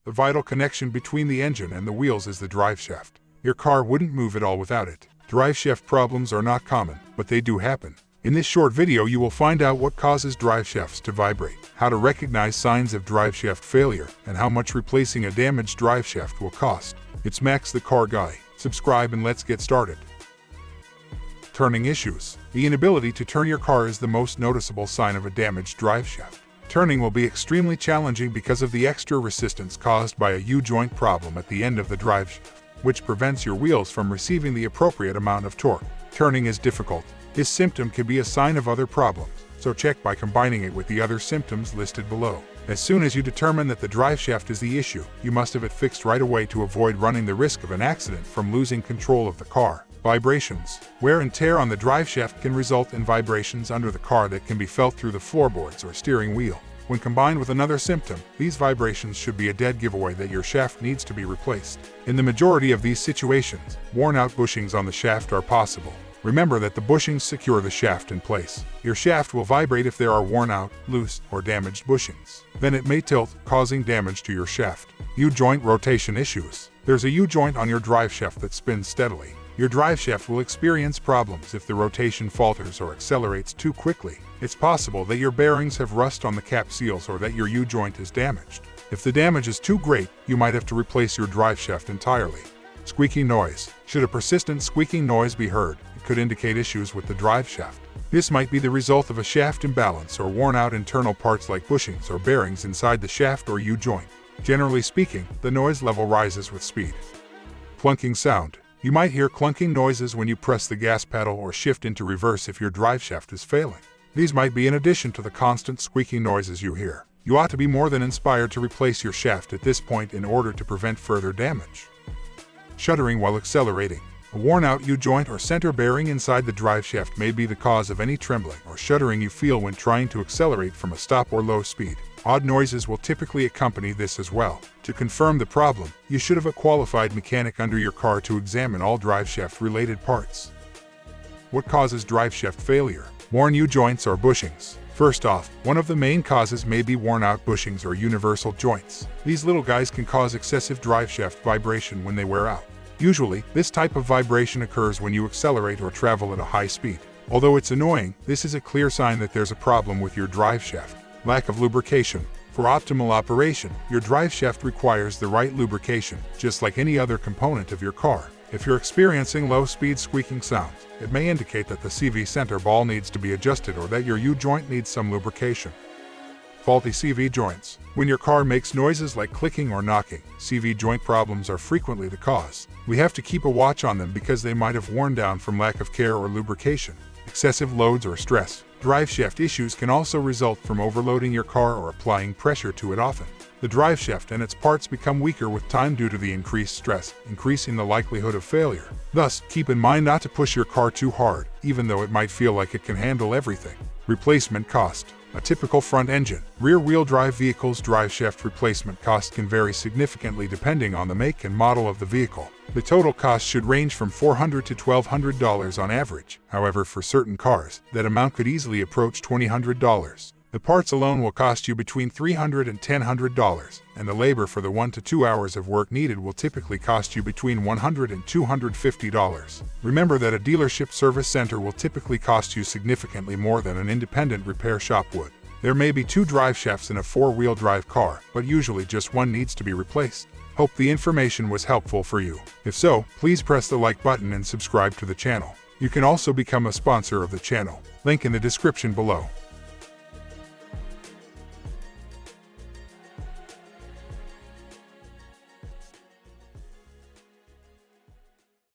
The vital connection between the engine and the wheels is the driveshaft. Your car wouldn't move at all without it. Driveshaft problems are not common, but they do happen. In this short video, you will find out what causes driveshafts to vibrate, how to recognize signs of driveshaft failure, and how much replacing a damaged driveshaft will cost. It's Max the Car Guy. Subscribe and let's get started. Turning issues. The inability to turn your car is the most noticeable sign of a damaged driveshaft. Turning will be extremely challenging because of the extra resistance caused by a U-joint problem at the end of the driveshaft, which prevents your wheels from receiving the appropriate amount of torque. Turning is difficult. This symptom can be a sign of other problems, so check by combining it with the other symptoms listed below. As soon as you determine that the driveshaft is the issue, you must have it fixed right away to avoid running the risk of an accident from losing control of the car. Vibrations. Wear and tear on the driveshaft can result in vibrations under the car that can be felt through the floorboards or steering wheel. When combined with another symptom, these vibrations should be a dead giveaway that your shaft needs to be replaced. In the majority of these situations, worn-out bushings on the shaft are possible. Remember that the bushings secure the shaft in place. Your shaft will vibrate if there are worn out, loose, or damaged bushings. Then it may tilt, causing damage to your shaft. U-joint rotation issues. There's a U-joint on your driveshaft that spins steadily. Your driveshaft will experience problems if the rotation falters or accelerates too quickly. It's possible that your bearings have rust on the cap seals or that your U-joint is damaged. If the damage is too great, you might have to replace your driveshaft entirely. Squeaking noise. Should a persistent squeaking noise be heard, it could indicate issues with the driveshaft. This might be the result of a shaft imbalance or worn-out internal parts like bushings or bearings inside the shaft or U-joint. Generally speaking, the noise level rises with speed. Clunking sound. You might hear clunking noises when you press the gas pedal or shift into reverse if your driveshaft is failing. These might be in addition to the constant squeaking noises you hear. You ought to be more than inspired to replace your shaft at this point in order to prevent further damage. Shuddering while accelerating. A worn-out U-joint or center bearing inside the driveshaft may be the cause of any trembling or shuddering you feel when trying to accelerate from a stop or low speed. Odd noises will typically accompany this as well. To confirm the problem, you should have a qualified mechanic under your car to examine all driveshaft-related parts. What causes driveshaft failure? Worn U-joints or bushings. First off, one of the main causes may be worn-out bushings or universal joints. These little guys can cause excessive driveshaft vibration when they wear out. Usually, this type of vibration occurs when you accelerate or travel at a high speed. Although it's annoying, this is a clear sign that there's a problem with your driveshaft. Lack of lubrication. For optimal operation, your driveshaft requires the right lubrication, just like any other component of your car. If you're experiencing low-speed squeaking sounds, it may indicate that the CV center ball needs to be adjusted or that your U-joint needs some lubrication. Faulty CV joints. When your car makes noises like clicking or knocking, CV joint problems are frequently the cause. We have to keep a watch on them because they might have worn down from lack of care or lubrication. Excessive loads or stress. Driveshaft issues can also result from overloading your car or applying pressure to it often. The driveshaft and its parts become weaker with time due to the increased stress, increasing the likelihood of failure. Thus, keep in mind not to push your car too hard, even though it might feel like it can handle everything. Replacement cost. A typical front-engine, rear-wheel drive vehicle's driveshaft replacement cost can vary significantly depending on the make and model of the vehicle. The total cost should range from $400 to $1,200 on average. However, for certain cars, that amount could easily approach $2,000. The parts alone will cost you between $300 and $1,000, and the labor for the 1 to 2 hours of work needed will typically cost you between $100 and $250. Remember that a dealership service center will typically cost you significantly more than an independent repair shop would. There may be 2 driveshafts in a 4-wheel drive car, but usually just one needs to be replaced. Hope the information was helpful for you. If so, please press the like button and subscribe to the channel. You can also become a sponsor of the channel. Link in the description below.